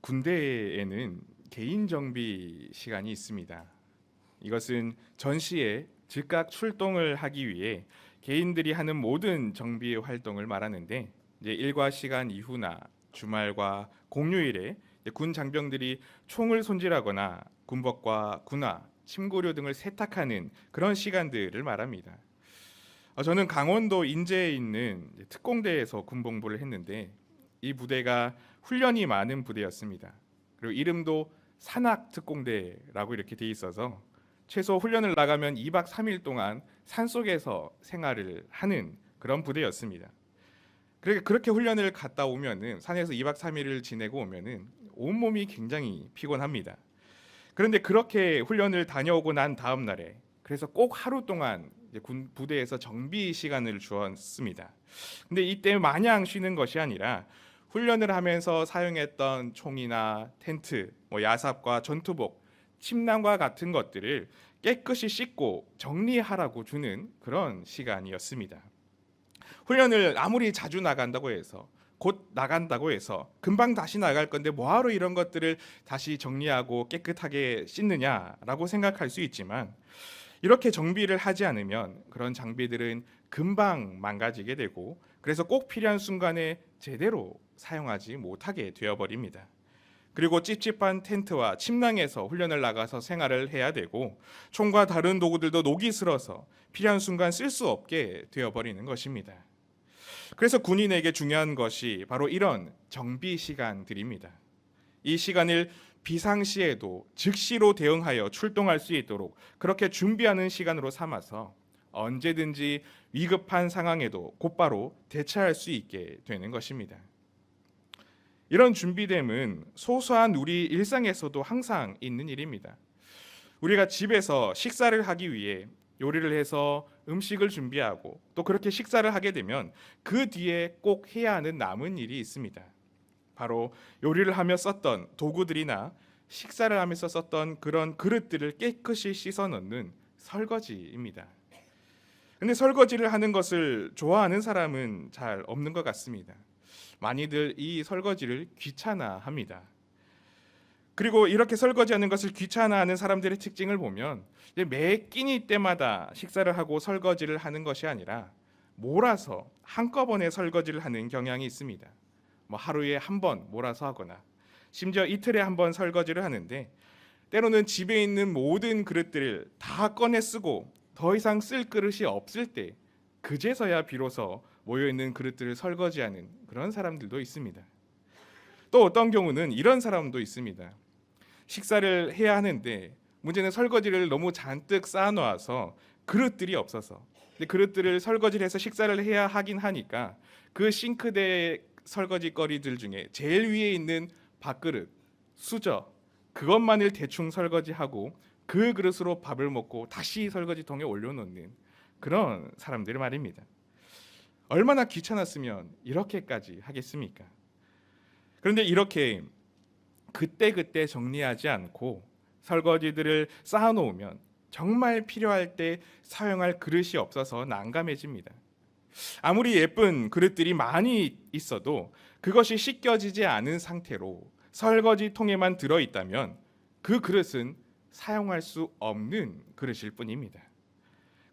군대에는 개인 정비 시간이 있습니다. 이것은 전시에 즉각 출동을 하기 위해 개인들이 하는 모든 정비 활동을 말하는데, 이제 일과 시간 이후나 주말과 공휴일에 군 장병들이 총을 손질하거나 군복과 군화, 침구류 등을 세탁하는 그런 시간들을 말합니다. 저는 강원도 인제에 있는 특공대에서 군복무를 했는데, 이 부대가 훈련이 많은 부대였습니다. 그리고 이름도 산악특공대라고 이렇게 돼 있어서 최소 훈련을 나가면 2박 3일 동안 산속에서 생활을 하는 그런 부대였습니다. 그렇게 훈련을 갔다 오면은 산에서 2박 3일을 지내고 오면은 온몸이 굉장히 피곤합니다. 그런데 그렇게 훈련을 다녀오고 난 다음 날에, 그래서 꼭 하루 동안 이제 군 부대에서 정비 시간을 주었습니다. 근데 이때 마냥 쉬는 것이 아니라 훈련을 하면서 사용했던 총이나 텐트, 야삽과 전투복, 침낭과 같은 것들을 깨끗이 씻고 정리하라고 주는 그런 시간이었습니다. 훈련을 아무리 자주 나간다고 해서, 곧 나간다고 해서 금방 다시 나갈 건데 뭐하러 이런 것들을 다시 정리하고 깨끗하게 씻느냐라고 생각할 수 있지만, 이렇게 정비를 하지 않으면 그런 장비들은 금방 망가지게 되고, 그래서 꼭 필요한 순간에 제대로 사용하지 못하게 되어버립니다. 그리고 찝찝한 텐트와 침낭에서 훈련을 나가서 생활을 해야 되고, 총과 다른 도구들도 녹이 슬어서 필요한 순간 쓸 수 없게 되어버리는 것입니다. 그래서 군인에게 중요한 것이 바로 이런 정비 시간들입니다. 이 시간을 비상시에도 즉시로 대응하여 출동할 수 있도록 그렇게 준비하는 시간으로 삼아서 언제든지 위급한 상황에도 곧바로 대처할 수 있게 되는 것입니다. 이런 준비됨은 소소한 우리 일상에서도 항상 있는 일입니다. 우리가 집에서 식사를 하기 위해 요리를 해서 음식을 준비하고 또 그렇게 식사를 하게 되면 그 뒤에 꼭 해야 하는 남은 일이 있습니다. 바로 요리를 하며 썼던 도구들이나 식사를 하면서 썼던 그런 그릇들을 깨끗이 씻어 넣는 설거지입니다. 근데 설거지를 하는 것을 좋아하는 사람은 잘 없는 것 같습니다. 많이들 이 설거지를 귀찮아합니다. 그리고 이렇게 설거지하는 것을 귀찮아하는 사람들의 특징을 보면 매 끼니 때마다 식사를 하고 설거지를 하는 것이 아니라 몰아서 한꺼번에 설거지를 하는 경향이 있습니다. 하루에 한 번 몰아서 하거나 심지어 이틀에 한 번 설거지를 하는데, 때로는 집에 있는 모든 그릇들을 다 꺼내 쓰고 더 이상 쓸 그릇이 없을 때 그제서야 비로소 모여있는 그릇들을 설거지하는 그런 사람들도 있습니다. 또 어떤 경우는 이런 사람도 있습니다. 식사를 해야 하는데 문제는 설거지를 너무 잔뜩 쌓아놓아서 그릇들이 없어서, 근데 그릇들을 설거지를 해서 식사를 해야 하긴 하니까 그 싱크대 설거지거리들 중에 제일 위에 있는 밥그릇, 수저, 그것만을 대충 설거지하고 그 그릇으로 밥을 먹고 다시 설거지통에 올려놓는 그런 사람들 말입니다. 얼마나 귀찮았으면 이렇게까지 하겠습니까? 그런데 이렇게 그때그때 정리하지 않고 설거지들을 쌓아놓으면 정말 필요할 때 사용할 그릇이 없어서 난감해집니다. 아무리 예쁜 그릇들이 많이 있어도 그것이 씻겨지지 않은 상태로 설거지통에만 들어있다면 그 그릇은 사용할 수 없는 그릇일 뿐입니다.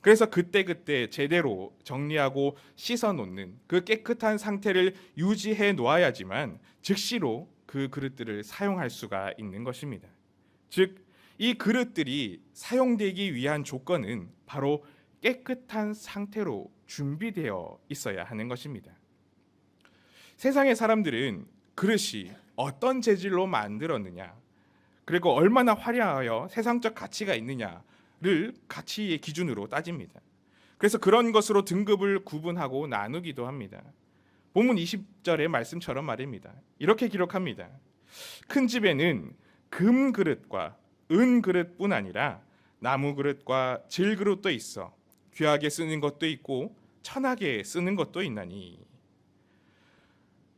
그래서 그때그때 제대로 정리하고 씻어 놓는 그 깨끗한 상태를 유지해 놓아야지만 즉시로 그 그릇들을 사용할 수가 있는 것입니다. 즉, 이 그릇들이 사용되기 위한 조건은 바로 깨끗한 상태로 준비되어 있어야 하는 것입니다. 세상의 사람들은 그릇이 어떤 재질로 만들었느냐, 그리고 얼마나 화려하여 세상적 가치가 있느냐를 가치의 기준으로 따집니다. 그래서 그런 것으로 등급을 구분하고 나누기도 합니다. 본문 20절의 말씀처럼 말입니다. 이렇게 기록합니다. 큰 집에는 금 그릇과 은 그릇뿐 아니라 나무 그릇과 질 그릇도 있어 귀하게 쓰는 것도 있고 천하게 쓰는 것도 있나니,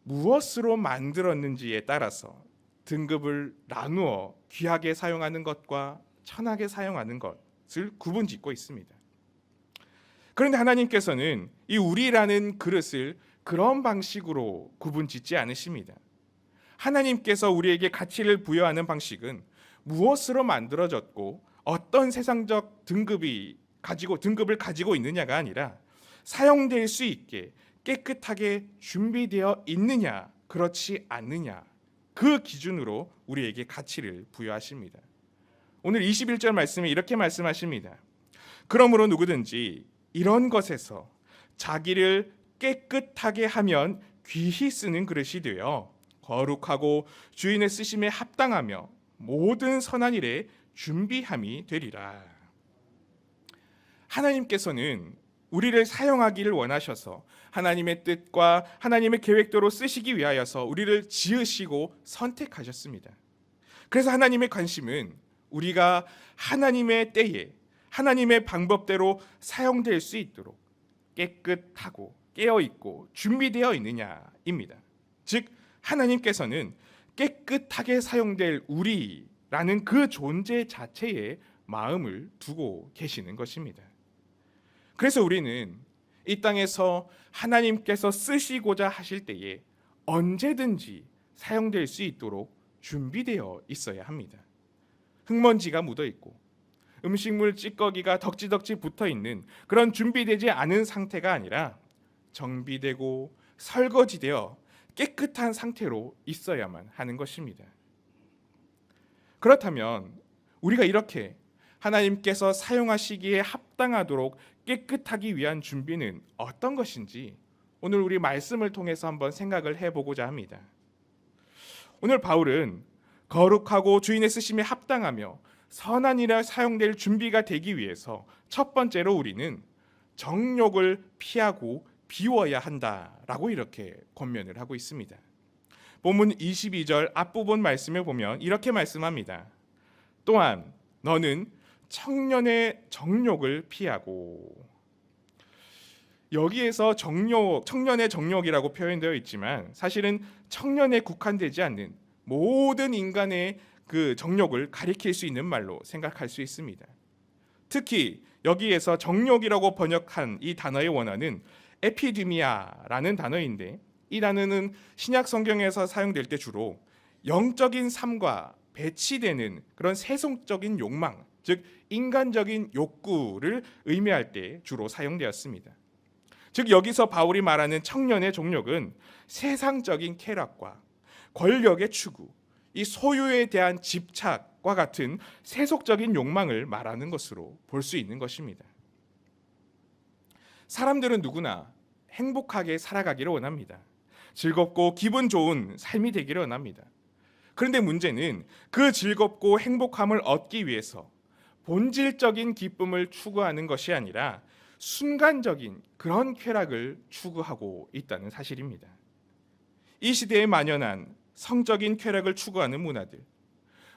무엇으로 만들었는지에 따라서 등급을 나누어 귀하게 사용하는 것과 천하게 사용하는 것을 구분짓고 있습니다. 그런데 하나님께서는 이 우리라는 그릇을 그런 방식으로 구분짓지 않으십니다. 하나님께서 우리에게 가치를 부여하는 방식은 무엇으로 만들어졌고 어떤 세상적 등급을 가지고 있느냐가 아니라 사용될 수 있게 깨끗하게 준비되어 있느냐, 그렇지 않느냐, 그 기준으로 우리에게 가치를 부여하십니다. 오늘 21절 말씀에 이렇게 말씀하십니다. 그러므로 누구든지 이런 것에서 자기를 깨끗하게 하면 귀히 쓰는 그릇이 되어 거룩하고 주인의 쓰심에 합당하며 모든 선한 일에 준비함이 되리라. 하나님께서는 우리를 사용하기를 원하셔서 하나님의 뜻과 하나님의 계획대로 쓰시기 위하여서 우리를 지으시고 선택하셨습니다. 그래서 하나님의 관심은 우리가 하나님의 때에 하나님의 방법대로 사용될 수 있도록 깨끗하고 깨어있고 준비되어 있느냐입니다. 즉 하나님께서는 깨끗하게 사용될 우리라는 그 존재 자체에 마음을 두고 계시는 것입니다. 그래서 우리는 이 땅에서 하나님께서 쓰시고자 하실 때에 언제든지 사용될 수 있도록 준비되어 있어야 합니다. 흙먼지가 묻어 있고 음식물 찌꺼기가 덕지덕지 붙어 있는 그런 준비되지 않은 상태가 아니라 정비되고 설거지되어 깨끗한 상태로 있어야만 하는 것입니다. 그렇다면 우리가 이렇게 하나님께서 사용하시기에 합당하도록 깨끗하기 위한 준비는 어떤 것인지 오늘 우리 말씀을 통해서 한번 생각을 해보고자 합니다. 오늘 바울은 거룩하고 주인의 쓰심에 합당하며 선한 일에 사용될 준비가 되기 위해서 첫 번째로 우리는 정욕을 피하고 비워야 한다라고 이렇게 권면을 하고 있습니다. 본문 22절 앞부분 말씀을 보면 이렇게 말씀합니다. 또한 너는 청년의 정욕을 피하고, 여기에서 청년의 정욕이라고 표현되어 있지만 사실은 청년에 국한되지 않는 모든 인간의 그 정욕을 가리킬 수 있는 말로 생각할 수 있습니다. 특히 여기에서 정욕이라고 번역한 이 단어의 원어는 에피디미아라는 단어인데, 이 단어는 신약 성경에서 사용될 때 주로 영적인 삶과 배치되는 그런 세속적인 욕망, 즉 인간적인 욕구를 의미할 때 주로 사용되었습니다. 즉 여기서 바울이 말하는 청년의 정욕은 세상적인 쾌락과 권력의 추구, 이 소유에 대한 집착과 같은 세속적인 욕망을 말하는 것으로 볼 수 있는 것입니다. 사람들은 누구나 행복하게 살아가기를 원합니다. 즐겁고 기분 좋은 삶이 되기를 원합니다. 그런데 문제는 그 즐겁고 행복함을 얻기 위해서 본질적인 기쁨을 추구하는 것이 아니라 순간적인 그런 쾌락을 추구하고 있다는 사실입니다. 이 시대에 만연한 성적인 쾌락을 추구하는 문화들,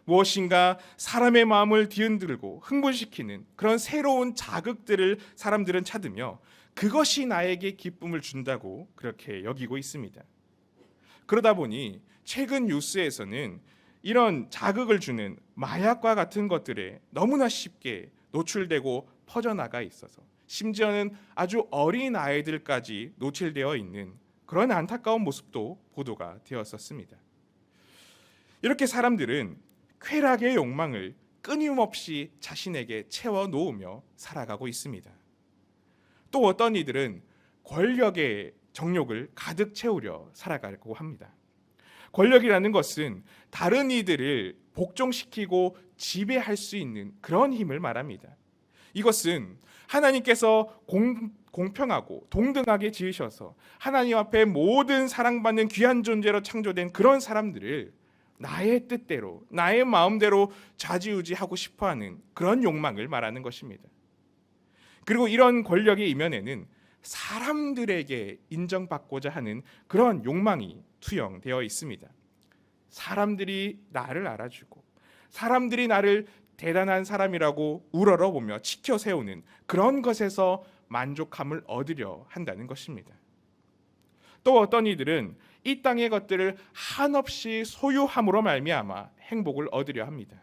무엇인가 사람의 마음을 뒤흔들고 흥분시키는 그런 새로운 자극들을 사람들은 찾으며 그것이 나에게 기쁨을 준다고 그렇게 여기고 있습니다. 그러다 보니 최근 뉴스에서는 이런 자극을 주는 마약과 같은 것들에 너무나 쉽게 노출되고 퍼져나가 있어서 심지어는 아주 어린 아이들까지 노출되어 있는 그런 안타까운 모습도 보도가 되었었습니다. 이렇게 사람들은 쾌락의 욕망을 끊임없이 자신에게 채워 놓으며 살아가고 있습니다. 또 어떤 이들은 권력의 정욕을 가득 채우려 살아가려고 합니다. 권력이라는 것은 다른 이들을 복종시키고 지배할 수 있는 그런 힘을 말합니다. 이것은 하나님께서 공평하고 동등하게 지으셔서 하나님 앞에 모든 사랑받는 귀한 존재로 창조된 그런 사람들을 나의 뜻대로, 나의 마음대로 좌지우지하고 싶어하는 그런 욕망을 말하는 것입니다. 그리고 이런 권력의 이면에는 사람들에게 인정받고자 하는 그런 욕망이 투영되어 있습니다. 사람들이 나를 알아주고 사람들이 나를 대단한 사람이라고 우러러보며 치켜 세우는 그런 것에서 만족함을 얻으려 한다는 것입니다. 또 어떤 이들은 이 땅의 것들을 한없이 소유함으로 말미암아 행복을 얻으려 합니다.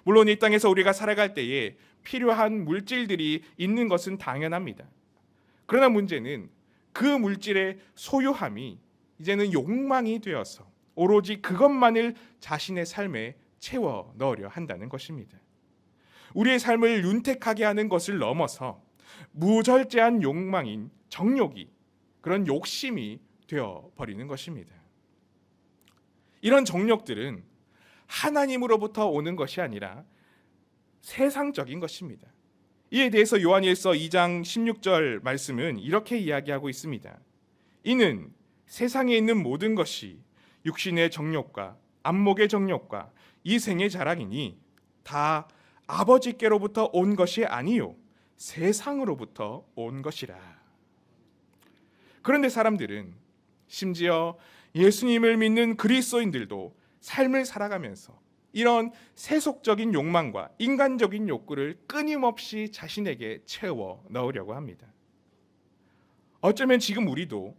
물론 이 땅에서 우리가 살아갈 때에 필요한 물질들이 있는 것은 당연합니다. 그러나 문제는 그 물질의 소유함이 이제는 욕망이 되어서 오로지 그것만을 자신의 삶에 채워 넣으려 한다는 것입니다. 우리의 삶을 윤택하게 하는 것을 넘어서 무절제한 욕망인 정욕이, 그런 욕심이 되어버리는 것입니다. 이런 정욕들은 하나님으로부터 오는 것이 아니라 세상적인 것입니다. 이에 대해서 요한일서 2장 16절 말씀은 이렇게 이야기하고 있습니다. 이는 세상에 있는 모든 것이 육신의 정욕과 안목의 정욕과 이 생의 자랑이니 다 아버지께로부터 온 것이 아니요 세상으로부터 온 것이라. 그런데 사람들은, 심지어 예수님을 믿는 그리스도인들도 삶을 살아가면서 이런 세속적인 욕망과 인간적인 욕구를 끊임없이 자신에게 채워 넣으려고 합니다. 어쩌면 지금 우리도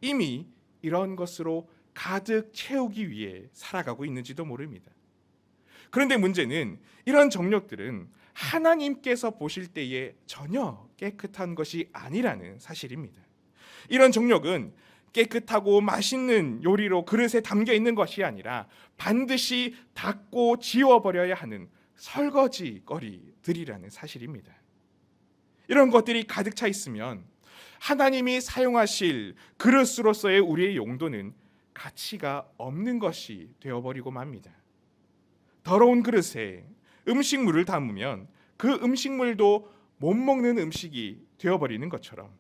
이미 이런 것으로 가득 채우기 위해 살아가고 있는지도 모릅니다. 그런데 문제는 이런 정욕들은 하나님께서 보실 때에 전혀 깨끗한 것이 아니라는 사실입니다. 이런 정욕은 깨끗하고 맛있는 요리로 그릇에 담겨 있는 것이 아니라 반드시 닦고 지워버려야 하는 설거지거리들이라는 사실입니다. 이런 것들이 가득 차 있으면 하나님이 사용하실 그릇으로서의 우리의 용도는 가치가 없는 것이 되어버리고 맙니다. 더러운 그릇에 음식물을 담으면 그 음식물도 못 먹는 음식이 되어버리는 것처럼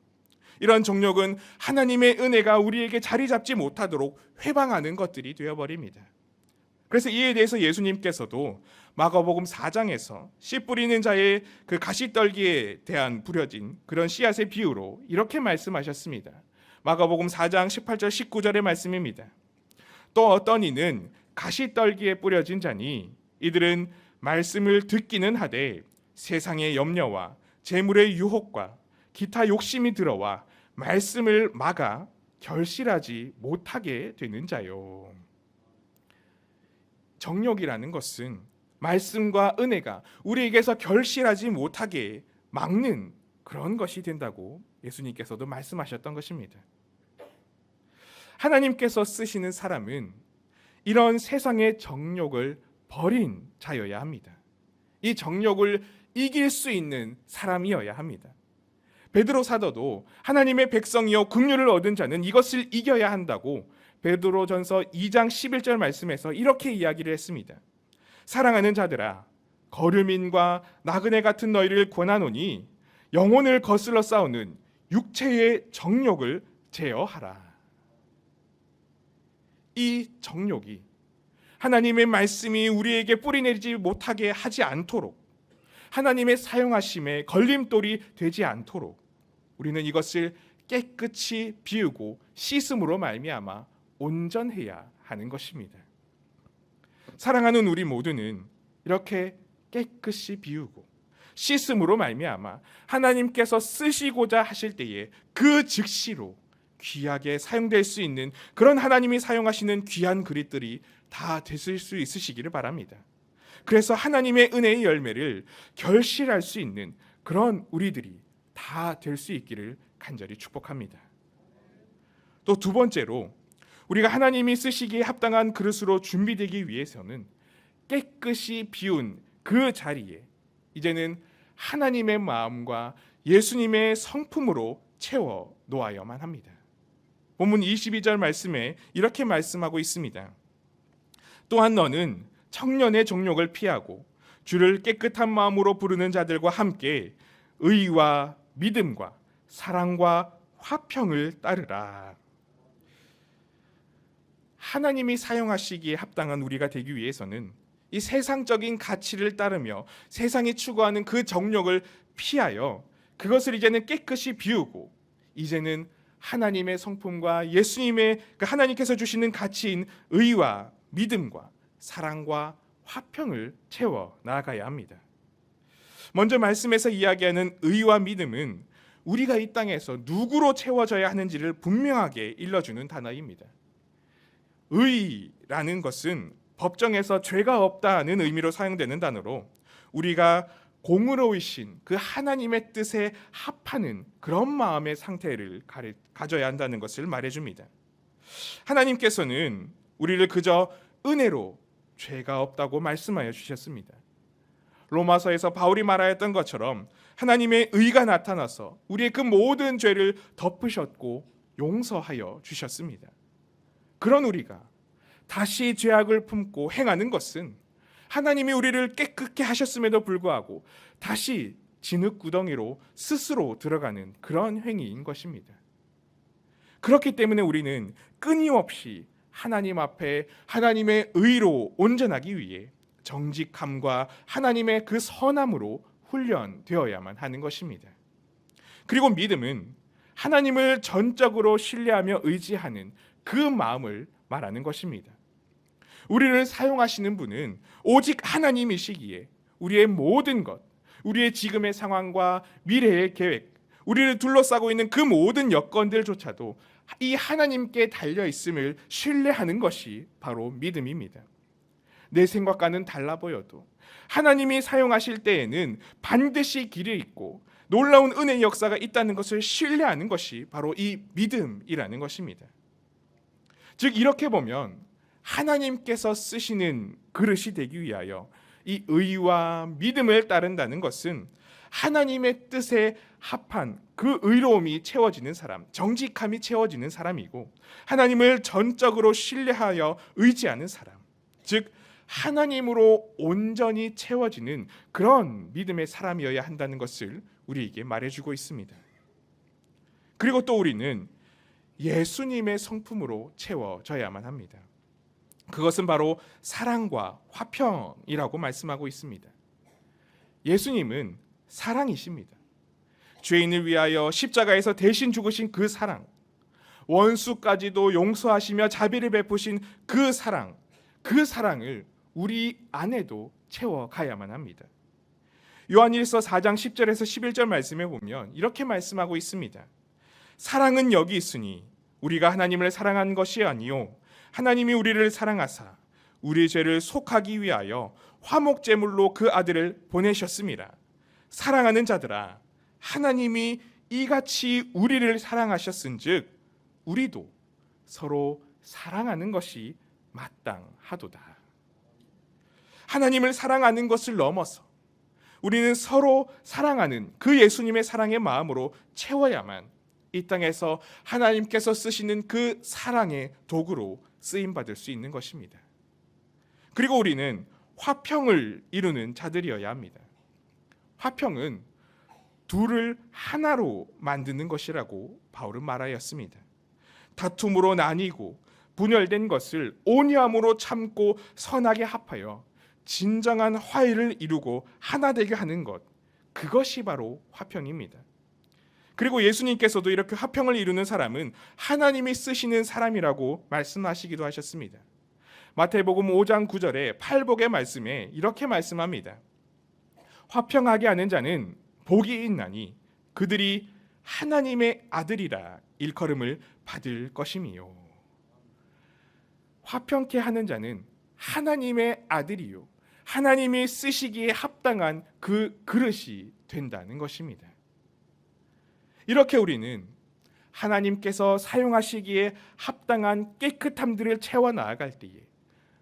이런 정욕은 하나님의 은혜가 우리에게 자리 잡지 못하도록 회방하는 것들이 되어버립니다. 그래서 이에 대해서 예수님께서도 마가복음 4장에서 씨 뿌리는 자의 그 가시떨기에 대한 부려진 그런 씨앗의 비유로 이렇게 말씀하셨습니다. 마가복음 4장 18절 19절의 말씀입니다. 또 어떤 이는 가시떨기에 뿌려진 자니 이들은 말씀을 듣기는 하되 세상의 염려와 재물의 유혹과 기타 욕심이 들어와 말씀을 막아 결실하지 못하게 되는 자요. 정욕이라는 것은 말씀과 은혜가 우리에게서 결실하지 못하게 막는 그런 것이 된다고 예수님께서도 말씀하셨던 것입니다. 하나님께서 쓰시는 사람은 이런 세상의 정욕을 버린 자여야 합니다. 이 정욕을 이길 수 있는 사람이어야 합니다. 베드로 사도도 하나님의 백성이요 긍휼을 얻은 자는 이것을 이겨야 한다고 베드로전서 2장 11절 말씀에서 이렇게 이야기를 했습니다. 사랑하는 자들아, 거류민과 나그네 같은 너희를 권하노니 영혼을 거슬러 싸우는 육체의 정욕을 제어하라. 이 정욕이 하나님의 말씀이 우리에게 뿌리내리지 못하게 하지 않도록, 하나님의 사용하심에 걸림돌이 되지 않도록 우리는 이것을 깨끗이 비우고 씻음으로 말미암아 온전해야 하는 것입니다. 사랑하는 우리 모두는 이렇게 깨끗이 비우고 씻음으로 말미암아 하나님께서 쓰시고자 하실 때에 그 즉시로 귀하게 사용될 수 있는 그런 하나님이 사용하시는 귀한 그릇들이 다 되실 수 있으시기를 바랍니다. 그래서 하나님의 은혜의 열매를 결실할 수 있는 그런 우리들이 다 될 수 있기를 간절히 축복합니다. 또 두 번째로, 우리가 하나님이 쓰시기에 합당한 그릇으로 준비되기 위해서는 깨끗이 비운 그 자리에 이제는 하나님의 마음과 예수님의 성품으로 채워 놓아야만 합니다. 본문 22절 말씀에 이렇게 말씀하고 있습니다. 또한 너는 청년의 정욕을 피하고 주를 깨끗한 마음으로 부르는 자들과 함께 의와 믿음과 사랑과 화평을 따르라. 하나님이 사용하시기에 합당한 우리가 되기 위해서는 이 세상적인 가치를 따르며 세상이 추구하는 그 정욕을 피하여 그것을 이제는 깨끗이 비우고 이제는 하나님의 성품과 예수님의 그 하나님께서 주시는 가치인 의와 믿음과 사랑과 화평을 채워 나가야 합니다. 먼저 말씀에서 이야기하는 의와 믿음은 우리가 이 땅에서 누구로 채워져야 하는지를 분명하게 일러주는 단어입니다. 의라는 것은 법정에서 죄가 없다는 의미로 사용되는 단어로 우리가 공의로우신 그 하나님의 뜻에 합하는 그런 마음의 상태를 가져야 한다는 것을 말해줍니다. 하나님께서는 우리를 그저 은혜로 죄가 없다고 말씀하여 주셨습니다. 로마서에서 바울이 말하였던 것처럼 하나님의 의가 나타나서 우리의 그 모든 죄를 덮으셨고 용서하여 주셨습니다. 그런 우리가 다시 죄악을 품고 행하는 것은 하나님이 우리를 깨끗게 하셨음에도 불구하고 다시 진흙구덩이로 스스로 들어가는 그런 행위인 것입니다. 그렇기 때문에 우리는 끊임없이 하나님 앞에 하나님의 의로 온전하기 위해 정직함과 하나님의 그 선함으로 훈련되어야만 하는 것입니다. 그리고 믿음은 하나님을 전적으로 신뢰하며 의지하는 그 마음을 말하는 것입니다. 우리를 사용하시는 분은 오직 하나님이시기에 우리의 모든 것, 우리의 지금의 상황과 미래의 계획, 우리를 둘러싸고 있는 그 모든 여건들조차도 이 하나님께 달려있음을 신뢰하는 것이 바로 믿음입니다. 내 생각과는 달라 보여도 하나님이 사용하실 때에는 반드시 길이 있고 놀라운 은혜의 역사가 있다는 것을 신뢰하는 것이 바로 이 믿음이라는 것입니다. 즉 이렇게 보면 하나님께서 쓰시는 그릇이 되기 위하여 이 의와 믿음을 따른다는 것은 하나님의 뜻에 합한 그 의로움이 채워지는 사람, 정직함이 채워지는 사람이고 하나님을 전적으로 신뢰하여 의지하는 사람, 즉 하나님으로 온전히 채워지는 그런 믿음의 사람이어야 한다는 것을 우리에게 말해주고 있습니다. 그리고 또 우리는 예수님의 성품으로 채워져야만 합니다. 그것은 바로 사랑과 화평이라고 말씀하고 있습니다. 예수님은 사랑이십니다. 죄인을 위하여 십자가에서 대신 죽으신 그 사랑, 원수까지도 용서하시며 자비를 베푸신 그 사랑, 그 사랑을 우리 안에도 채워가야만 합니다. 요한일서 4장 10절에서 11절 말씀에 보면 이렇게 말씀하고 있습니다. 사랑은 여기 있으니 우리가 하나님을 사랑한 것이 아니요 하나님이 우리를 사랑하사 우리 죄를 속하기 위하여 화목제물로 그 아들을 보내셨습니다. 사랑하는 자들아, 하나님이 이같이 우리를 사랑하셨은즉 우리도 서로 사랑하는 것이 마땅하도다. 하나님을 사랑하는 것을 넘어서 우리는 서로 사랑하는 그 예수님의 사랑의 마음으로 채워야만 이 땅에서 하나님께서 쓰시는 그 사랑의 도구로 쓰임받을 수 있는 것입니다. 그리고 우리는 화평을 이루는 자들이어야 합니다. 화평은 둘을 하나로 만드는 것이라고 바울은 말하였습니다. 다툼으로 나뉘고 분열된 것을 온유함으로 참고 선하게 합하여 진정한 화해를 이루고 하나 되게 하는 것, 그것이 바로 화평입니다. 그리고 예수님께서도 이렇게 화평을 이루는 사람은 하나님이 쓰시는 사람이라고 말씀하시기도 하셨습니다. 마태복음 5장 9절에 팔복의 말씀에 이렇게 말씀합니다. 화평하게 하는 자는 복이 있나니 그들이 하나님의 아들이라 일컬음을 받을 것임이요. 화평케 하는 자는 하나님의 아들이요 하나님이 쓰시기에 합당한 그 그릇이 된다는 것입니다. 이렇게 우리는 하나님께서 사용하시기에 합당한 깨끗함들을 채워 나아갈 때에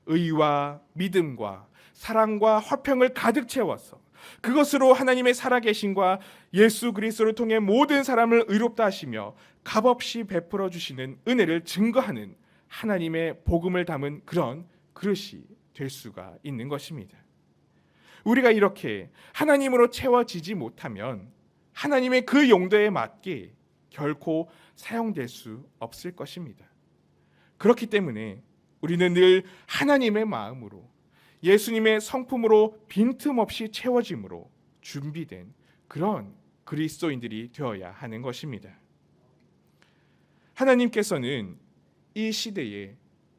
의와 믿음과 사랑과 화평을 가득 채워서 그것으로 하나님의 살아계심과 예수 그리스도를 통해 모든 사람을 의롭다 하시며 값없이 베풀어 주시는 은혜를 증거하는 하나님의 복음을 담은 그런 그릇이 될 수가 있는 것입니다. 우리가 이렇게 하나님으로 채워지지 못하면 하나님의 그 용도에 맞게 결코 사용될 수 없을 것입니다. 그렇기 때문에 우리는 늘 하나님의 마음으로 예수님의 성품으로 빈틈없이 채워짐으로 준비된 그런 그리스도인들이 되어야 하는 것입니다. 하나님께서는 이 시대에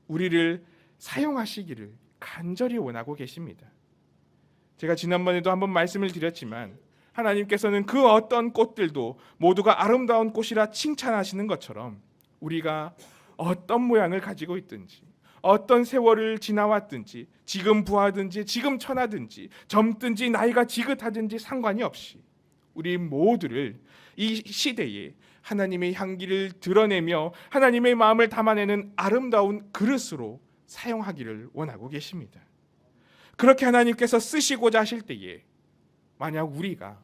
우리를 사용하시기를 간절히 원하고 계십니다. 제가 지난번에도 한번 말씀을 드렸지만 하나님께서는 그 어떤 꽃들도 모두가 아름다운 꽃이라 칭찬하시는 것처럼 우리가 어떤 모양을 가지고 있든지 어떤 세월을 지나왔든지 지금 부하든지 지금 천하든지 젊든지 나이가 지긋하든지 상관이 없이 우리 모두를 이 시대에 하나님의 향기를 드러내며 하나님의 마음을 담아내는 아름다운 그릇으로 사용하기를 원하고 계십니다. 그렇게 하나님께서 쓰시고자 하실 때에 만약 우리가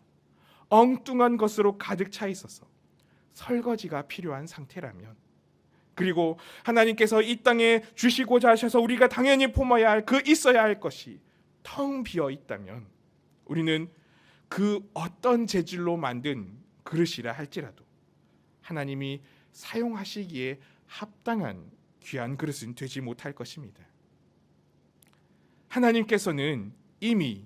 엉뚱한 것으로 가득 차 있어서 설거지가 필요한 상태라면, 그리고 하나님께서 이 땅에 주시고자 하셔서 우리가 당연히 품어야 할 그 있어야 할 것이 텅 비어 있다면, 우리는 그 어떤 재질로 만든 그릇이라 할지라도 하나님이 사용하시기에 합당한 귀한 그릇은 되지 못할 것입니다. 하나님께서는 이미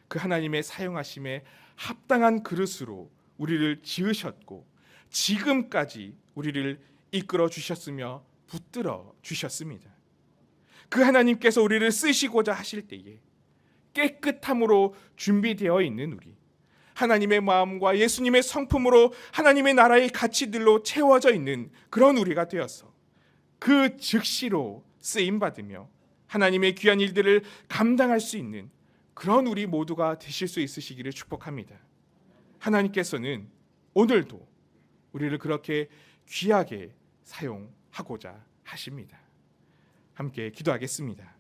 그 하나님의 사용하심에 합당한 그릇으로 우리를 지으셨고 지금까지 우리를 이끌어 주셨으며 붙들어 주셨습니다. 그 하나님께서 우리를 쓰시고자 하실 때에 깨끗함으로 준비되어 있는 우리, 하나님의 마음과 예수님의 성품으로 하나님의 나라의 가치들로 채워져 있는 그런 우리가 되어서 그 즉시로 쓰임받으며 하나님의 귀한 일들을 감당할 수 있는 그런 우리 모두가 되실 수 있으시기를 축복합니다. 하나님께서는 오늘도 우리를 그렇게 귀하게 사용하고자 하십니다. 함께 기도하겠습니다.